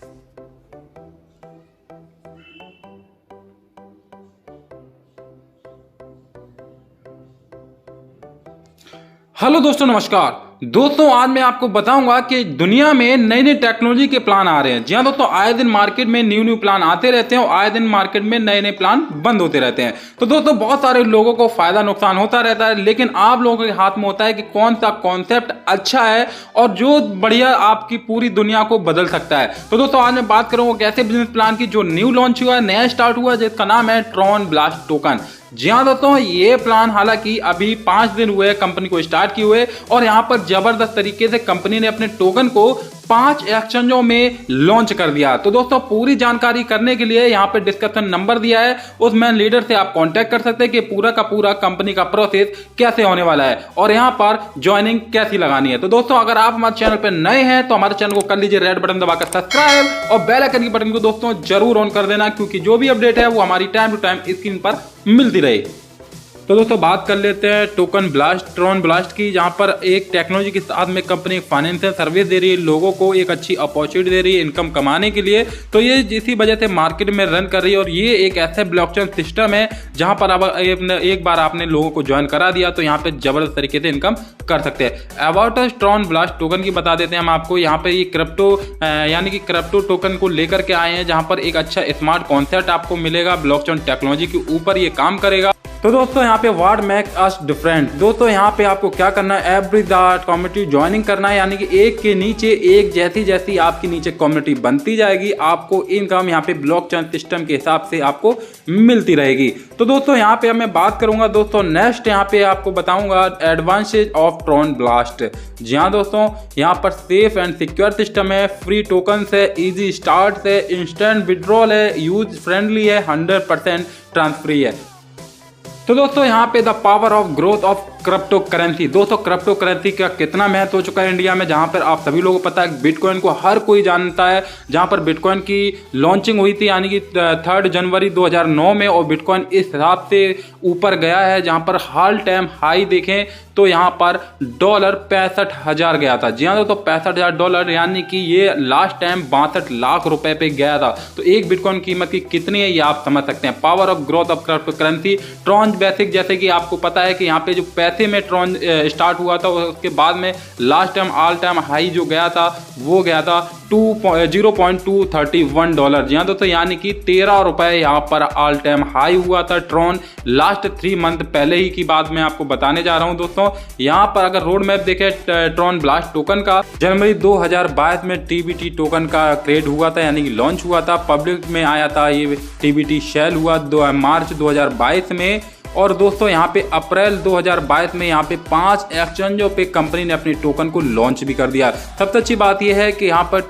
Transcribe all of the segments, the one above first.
Hello दोस्तों, नमस्कार दोस्तों। आज मैं आपको बताऊंगा कि दुनिया में नई नई टेक्नोलॉजी के प्लान आ रहे हैं। जी हाँ दोस्तों, आए दिन मार्केट में न्यू प्लान आते रहते हैं और आए दिन मार्केट में नए नए प्लान बंद होते रहते हैं। तो दोस्तों, बहुत सारे लोगों को फायदा नुकसान होता रहता है, लेकिन आप लोगों के हाथ में होता है कि कौन सा कॉन्सेप्ट अच्छा है और जो बढ़िया आपकी पूरी दुनिया को बदल सकता है। तो दोस्तों, आज मैं बात करूंगा कैसे बिजनेस प्लान की जो न्यू लॉन्च हुआ है, नया स्टार्ट हुआ है, जिसका नाम है ट्रॉन ब्लास्ट टोकन। जी हाँ दोस्तों, ये प्लान हालांकि अभी 5 दिन हुए कंपनी को स्टार्ट किए हुए और यहाँ पर जबरदस्त तरीके से कंपनी ने अपने टोकन को 5 एक्सचेंजों में लॉन्च कर दिया। तो दोस्तों, पूरी जानकारी करने के लिए यहाँ पे डिस्क्रिप्शन नंबर दिया है, उस मैन लीडर से आप कांटेक्ट कर सकते हैं कि पूरा का पूरा कंपनी का प्रोसेस कैसे होने वाला है और यहाँ पर ज्वाइनिंग कैसी लगानी है। तो दोस्तों, अगर आप हमारे चैनल पर नए हैं तो हमारे चैनल को कर लीजिए रेड बटन दबाकर सब्सक्राइब और बेल आइकन की बटन को दोस्तों जरूर ऑन कर देना, क्योंकि जो भी अपडेट है वो हमारी टाइम टू टाइम स्क्रीन पर मिलती रहे। तो दोस्तों, बात कर लेते हैं टोकन ब्लास्ट, ट्रॉन ब्लास्ट की, जहां पर एक टेक्नोलॉजी के साथ में कंपनी फाइनेंशियल सर्विस दे रही है, लोगों को एक अच्छी अपॉर्चुनिटी दे रही है इनकम कमाने के लिए। तो ये इसी वजह से मार्केट में रन कर रही है और ये एक ऐसा ब्लॉकचेन सिस्टम है जहां पर अब एक बार आपने लोगों को ज्वाइन करा दिया तो यहाँ पे जबरदस्त तरीके से इनकम कर सकते हैं। अबाउट ट्रॉन ब्लास्ट टोकन की बता देते हैं हम आपको। यहाँ पे ये क्रिप्टो यानी कि क्रिप्टो टोकन को लेकर के आए हैं, जहां पर एक अच्छा स्मार्ट कॉन्सेप्ट आपको मिलेगा, ब्लॉकचेन टेक्नोलॉजी के ऊपर ये काम करेगा। तो दोस्तों, यहाँ पे व्हाट मेक्स अस डिफरेंट, दोस्तों यहाँ पे आपको क्या करना है, एवरी द कम्युनिटी ज्वाइनिंग करना है, यानी कि एक के नीचे एक जैसी जैसी आपकी नीचे कम्युनिटी बनती जाएगी, आपको इनकम यहाँ पे ब्लॉकचेन सिस्टम के हिसाब से आपको मिलती रहेगी। तो दोस्तों, यहाँ पे मैं बात करूंगा दोस्तों नेक्स्ट, यहाँ पे आपको बताऊंगा एडवांटेज ऑफ ट्रॉन ब्लास्ट। जी हाँ दोस्तों, यहाँ पर सेफ एंड सिक्योर सिस्टम है, फ्री टोकन है, इजी स्टार्ट है, इंस्टेंट विड्रॉल है, यूज फ्रेंडली है, 100% ट्रांसफर है। तो दोस्तों, यहाँ पे the power of growth of crypto currency. दोस्तों, क्रिप्टो करेंसी का कितना महत्व हो चुका है इंडिया में, जहाँ पर आप सभी लोगों को पता है बिटकॉइन को हर कोई जानता है। जहाँ पर बिटकॉइन की लॉन्चिंग हुई थी यानी कि 3 जनवरी 2009 में, और बिटकॉइन इस हिसाब से ऊपर गया है जहाँ पर हाल टाइम हाई देखें तो यहाँ पर डॉलर 65,000 गया था। जी हाँ, तो $65,000 यानी कि ये लास्ट टाइम 62 लाख रुपए पे गया था। तो एक बिटकॉइन कीमत की कितनी है ये आप समझ सकते हैं। Power of growth of crypto currency, Tron basic, जैसे कि आपको पता है कि यहाँ पे जो पैसे में ट्रॉन स्टार्ट हुआ था, उसके बाद में last time all time high जो गया था वो गया था $0.231। जी हाँ दोस्तों, यानी कि 13 रुपए यहाँ पर ऑल टाइम हाई हुआ था ट्रॉन लास्ट 3 मंथ पहले ही की बात मैं आपको बताने जा रहा हूँ। दोस्तों, यहाँ पर अगर रोड मैप देखें ट्रॉन ब्लास्ट टोकन का, जनवरी 2022 में TBT टोकन का क्रिएट हुआ था, यानी कि लॉन्च हुआ था, पब्लिक में आया था। ये TBT शेल हुआ मार्च 2022 में। और दोस्तों, यहाँ पे अप्रैल 2022 में यहाँ पे 5 एक्सचेंजों पे कंपनी ने अपनी टोकन को लॉन्च भी कर दिया। सबसे अच्छी बात यह है कि यहाँ पर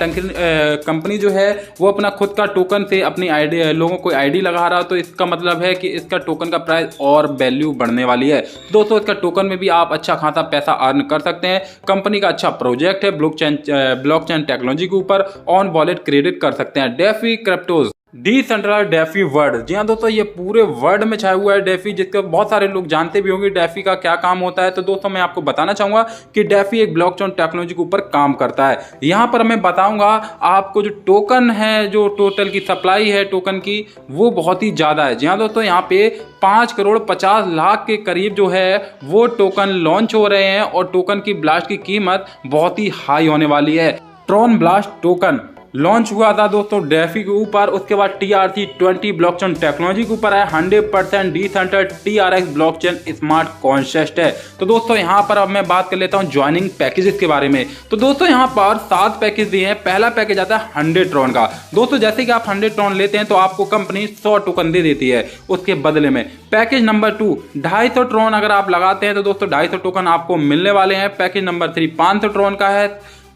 कंपनी जो है वो अपना खुद का टोकन से अपनी आईडी लोगों को आईडी लगा रहा है, तो इसका मतलब है कि इसका टोकन का प्राइस और वैल्यू बढ़ने वाली है। दोस्तों, इसका टोकन में भी आप अच्छा खासा पैसा अर्न कर सकते हैं। कंपनी का अच्छा प्रोजेक्ट है, ब्लॉकचेन टेक्नोलॉजी के ऊपर ऑन वॉलेट क्रेडिट कर सकते हैं। DeFi cryptos decentralized DeFi word. जी हाँ दोस्तों, ये पूरे वर्ल्ड में छाया हुआ है डेफी, जिसके बहुत सारे लोग जानते भी होंगे डेफी का क्या काम होता है। तो दोस्तों, मैं आपको बताना चाहूंगा कि डेफी एक ब्लॉकचेन टेक्नोलॉजी के ऊपर काम करता है। यहाँ पर मैं बताऊंगा आपको जो टोकन है, जो टोटल की सप्लाई है टोकन की, वो बहुत ही ज्यादा है। जी हाँ दोस्तों, यहाँ पे 5,50,00,000 के करीब जो है वो टोकन लॉन्च हो रहे हैं और टोकन की ब्लास्ट की कीमत बहुत ही हाई होने वाली है। ट्रॉन ब्लास्ट टोकन लॉन्च हुआ था दोस्तों डेफी के ऊपर, उसके बाद TRC20 ब्लॉकचेन टेक्नोलॉजी के ऊपर है, 100% decentralised TRX blockchain smart concept है। तो दोस्तों, यहाँ पर अब मैं बात कर लेता हूँ ज्वाइनिंग पैकेजेस के बारे में। तो दोस्तों, यहाँ पर 7 पैकेज दिए हैं। पहला पैकेज आता है 100 ट्रॉन का। दोस्तों, जैसे कि आप 100 ट्रॉन लेते हैं तो आपको कंपनी 100 टोकन दे देती है उसके बदले में। पैकेज नंबर 2 250 ट्रॉन अगर आप लगाते हैं तो दोस्तों 250 टोकन आपको मिलने वाले हैं। पैकेज नंबर 3 500 ट्रॉन का है।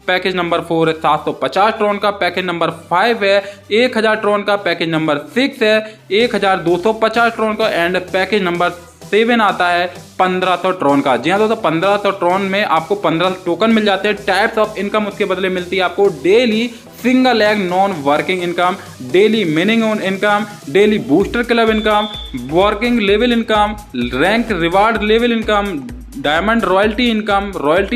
पैकेज नंबर 4 है 750 ट्रॉन का। पैकेज नंबर 5 है 1000 ट्रॉन का। पैकेज नंबर 6 है 1250 ट्रॉन का। एंड पैकेज नंबर 7 आता है 1500 ट्रॉन का। जी हाँ दोस्तों, 1500 ट्रॉन में आपको 15 टोकन मिल जाते हैं। टाइप्स ऑफ इनकम उसके बदले मिलती है आपको daily single leg non working income, daily minimum income, daily booster club income, working level income, rank reward level income, diamond royalty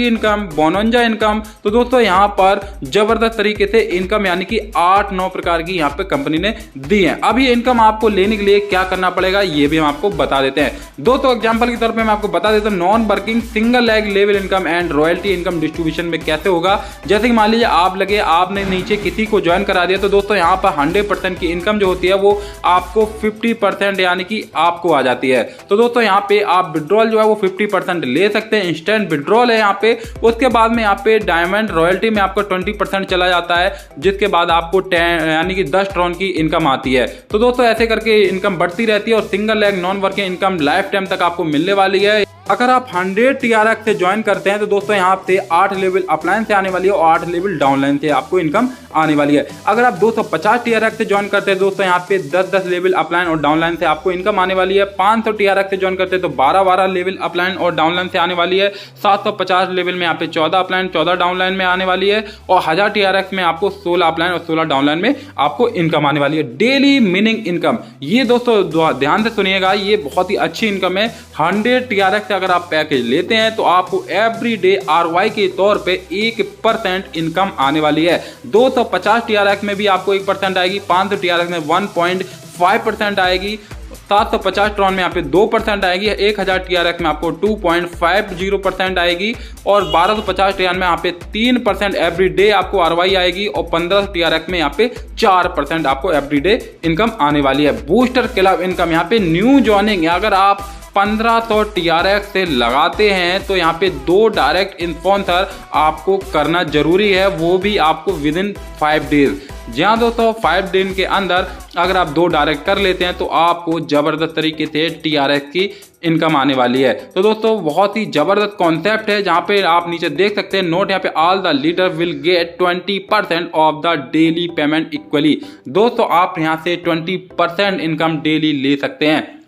income, bonanza income. तो दोस्तों यहाँ पर जबरदस्त तरीके से इनकम यानी कि 8-9 प्रकार की यहाँ पे कंपनी ने दी है। अब ये इनकम आपको लेने के लिए क्या करना पड़ेगा ये भी हम आपको बता देते हैं। दोस्तों एग्जांपल के तौर पे मैं आपको बता देता हूँ non working single leg level income and royalty income distribution में कैसे होगा। जैसे कि मान लीजिए आपने नीचे किसी को ज्वाइन करा दिया, तो दोस्तों यहाँ पर 100% की इनकम जो होती है वो आपको 50% यानी कि आपको आ जाती है। तो दोस्तों यहाँ पे आप विड्रॉल जो है वो 50% ले सकते हैं, इंस्टेंट विड्रॉल है यहाँ पे। उसके बाद में यहाँ पे डायमंड रॉयल्टी में आपको 20% चला जाता है, जिसके बाद आपको 10 यानी कि 10 ट्रॉन की इनकम आती है। तो दोस्तों ऐसे करके इनकम बढ़ती रहती है और single leg non working income life time तक आपको मिलने वाली है। अगर आप 100 TRX से ज्वाइन करते हैं तो दोस्तों यहाँ पे 8 लेवल अपलाइन से आने वाली है और 8 लेवल डाउनलाइन से आपको इनकम आने वाली है। अगर आप 250 TRX से ज्वाइन करते हैं दोस्तों यहाँ पे 10-10 लेवल अपलाइन और डाउनलाइन से आपको इनकम आने वाली है। 500 TRX से ज्वाइन करते हैं तो 12-12 लेवल अपलाइन और डाउनलाइन से आने वाली है। 750 लेवल में यहाँ पे 14 अपलाइन 14 डाउनलाइन में आने वाली है और 1000 TRX में आपको 16 अपलाइन और 16 डाउनलाइन में आपको इनकम आने वाली है। डेली मीनिंग इनकम, ये दोस्तों ध्यान से सुनिएगा, ये बहुत ही अच्छी इनकम है। 100 TRX से अगर आप पैकेज लेते हैं तो आपको एवरी डे ROI के तौर पे 1% इनकम आने वाली है। 250 TRX में भी आपको 1% आएगी, 500 TRX में 1.5% आएगी, 750 ट्रॉन में यहाँ पे 2% आएगी, 1000 TRX में आपको 2.50% आएगी और 1250 TRX में यहाँ पे 3% एवरी डे आपको ROI आएगी और 1500 TRX में यहाँ पे 4% आपको एवरी डे इनकम आने वाली है। बूस्टर क्लब इनकम, यहाँ पे न्यू ज्वाइनिंग, अगर आप 1500 TRX से लगाते हैं तो यहाँ पे 2 डायरेक्ट स्पॉन्सर आपको करना जरूरी है, वो भी आपको विद इन 5 डेज। जहाँ दोस्तों 5 दिन के अंदर अगर आप 2 डायरेक्ट कर लेते हैं तो आपको जबरदस्त तरीके से TRX की इनकम आने वाली है। तो दोस्तों बहुत ही जबरदस्त कॉन्सेप्ट है, जहाँ पे आप नीचे देख सकते हैं नोट, यहाँ पे all the leader will get 20% of the daily payment equally. दोस्तों आप यहाँ से 20% इनकम डेली ले सकते हैं।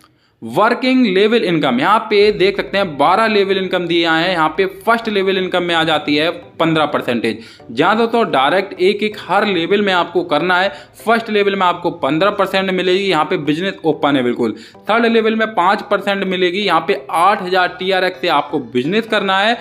वर्किंग लेवल इनकम, यहाँ पे देख सकते हैं 12 लेवल इनकम दिए हैं। यहाँ पे फर्स्ट लेवल इनकम में आ जाती है 15%। जहाँ दोस्तों डायरेक्ट एक हर लेवल में आपको करना है। फर्स्ट लेवल में आपको 15% मिलेगी, यहाँ पे बिजनेस ओपन है बिल्कुल। थर्ड लेवल में 5% मिलेगी, यहाँ पे 8000 TRX से आपको बिजनेस करना है।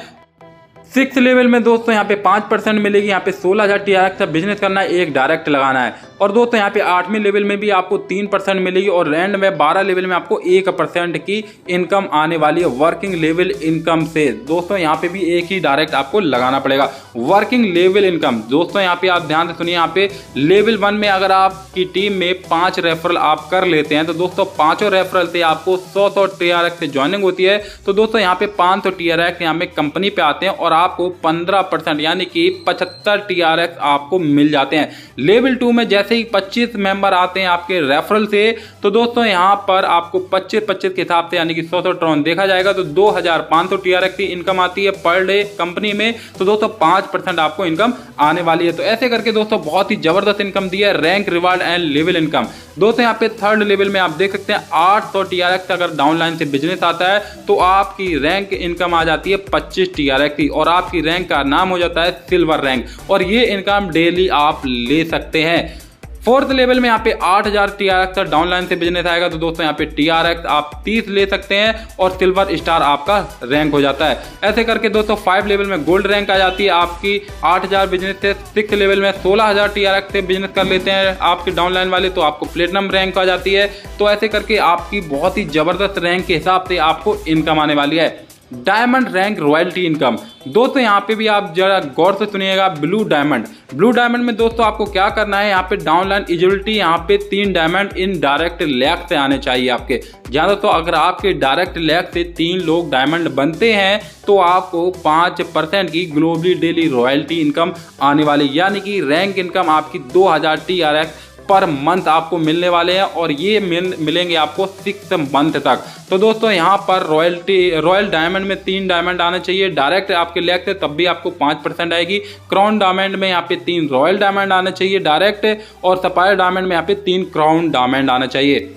6 लेवल में दोस्तों यहाँ पे 5% मिलेगी, यहाँ पे 16000 TRX से बिजनेस करना है, एक डायरेक्ट लगाना है। और दोस्तों यहाँ पे 8वें लेवल में भी आपको 3% मिलेगी और एंड में 12 लेवल में आपको 1% की इनकम आने वाली है वर्किंग लेवल इनकम से। दोस्तों यहाँ पे भी एक ही डायरेक्ट आपको लगाना पड़ेगा वर्किंग लेवल इनकम। दोस्तों यहाँ पे आप ध्यान से सुनिए, यहाँ पे लेवल 1 में अगर आपकी टीम में 5 रेफरल आप कर लेते हैं तो दोस्तों 5 रेफरल से आपको 100 TRX से ज्वाइनिंग होती है। तो दोस्तों यहाँ पे 500 TRX यहाँ पे कंपनी पे आते हैं और आपको 15% यानी कि 75 TRX आपको मिल जाते हैं। लेवल 2 में जैसे ही 25 मेंबर आते हैं आपके रेफरल से, तो दोस्तों यहाँ पर आपको 25-25 के हिसाब से यानी कि 100 ट्रॉन देखा जाएगा तो 2500 TRX की इनकम आती है पर डे कंपनी में। तो दोस्तों 5% आपको इनकम आने वाली है। तो ऐसे करके दोस्तों बहुत ही जबरदस्त इनकम दी है। Rank reward and level income, दोस्तों यहाँ पे थर्ड लेवल में आप देख सकते हैं 800 TRX अगर डाउनलाइन से बिजनेस आता है तो आपकी रैंक इनकम आ जाती है 25 TRX की और आपकी रैंक का नाम हो जाता है सिल्वर रैंक और ये इनकम डेली आप ले सकते हैं। फोर्थ लेवल में यहाँ पे 8000 TRX डाउनलाइन से बिजनेस आएगा तो दोस्तों यहाँ पे TRX आप 30 ले सकते हैं और सिल्वर स्टार आपका रैंक हो जाता है। ऐसे करके दोस्तों 5 लेवल में गोल्ड रैंक आ जाती है आपकी 8000 बिजनेस से। 6 लेवल में 16000 TRX से बिजनेस कर लेते हैं आपके डाउनलाइन वाले तो आपको प्लेटिनम रैंक आ जाती है। तो ऐसे करके आपकी बहुत ही जबरदस्त रैंक के हिसाब से आपको इनकम आने वाली है। डायमंड रैंक रॉयल्टी इनकम, दोस्तों यहाँ पे भी आप जरा गौर से सुनिएगा। ब्लू डायमंड में दोस्तों आपको क्या करना है, यहाँ पे डाउनलाइन एलिजिबिलिटी यहाँ पे 3 डायमंड इन डायरेक्ट लैग से आने चाहिए आपके। जहाँ दोस्तों अगर आपके डायरेक्ट लैग से 3 लोग डायमंड बनते हैं तो आपको 5% की ग्लोबली डेली रॉयल्टी इनकम आने वाली, यानी कि रैंक इनकम आपकी 2000 TRX पर मंथ आपको मिलने वाले हैं और ये मिलेंगे आपको 6 मंथ तक। तो दोस्तों यहाँ पर रॉयल डायमंड में 3 डायमंड आना चाहिए डायरेक्ट आपके लैग से, तब भी आपको 5% आएगी। क्राउन डायमंड में यहाँ पे 3 रॉयल डायमंड आना चाहिए डायरेक्ट और सफायर डायमंड में यहाँ पे 3 क्राउन डायमंड आना चाहिए।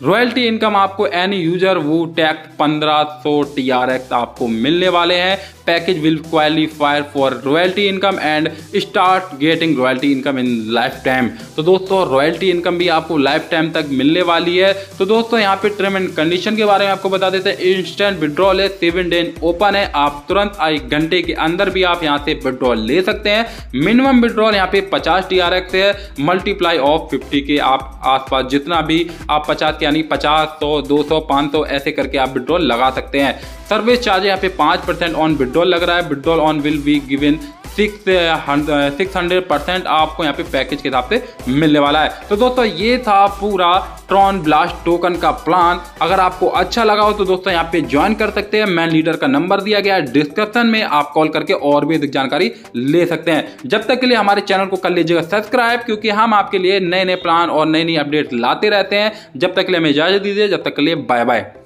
रॉयल्टी इनकम आपको एनी यूजर वो टैक्स 1500 TRX आपको मिलने वाले हैं। Package will qualify for royalty income and start getting royalty income in life time. तो दोस्तों रॉयल्टी इनकम भी आपको लाइफ टाइम तक मिलने वाली है। तो दोस्तों यहाँ पे टर्म एंड कंडीशन के बारे में आपको बता देते हैं। इंस्टेंट विड्रॉल है, 7 डे ओपन है, आप तुरंत 1 घंटे के अंदर भी आप यहाँ से विड्रॉल ले सकते हैं। मिनिमम विड्रॉल यहाँ पे 50 TRX है, मल्टीप्लाई ऑफ 50 के आप आसपास जितना भी आप 50 यानी 50, 100, 200, 500 ऐसे करके आप विड्रॉल लगा सकते हैं। सर्विस चार्ज यहाँ पे 5% ऑन विड्रॉल लग रहा है। Withdrawal on will be given 600% आपको यहाँ पे पैकेज के हिसाब से मिलने वाला है। तो दोस्तों ये था पूरा ट्रॉन ब्लास्ट टोकन का प्लान। अगर आपको अच्छा लगा हो तो दोस्तों यहाँ पे ज्वाइन कर सकते हैं। मैन लीडर का नंबर दिया गया है डिस्क्रिप्शन में, आप कॉल करके और भी अधिक जानकारी ले सकते हैं। जब तक के लिए हमारे चैनल को कर लीजिएगा सब्सक्राइब, क्योंकि हम आपके लिए नए नए प्लान और नई नई अपडेट लाते रहते हैं। जब तक के लिए हमें इजाजत दीजिए, जब तक के लिए बाय बाय।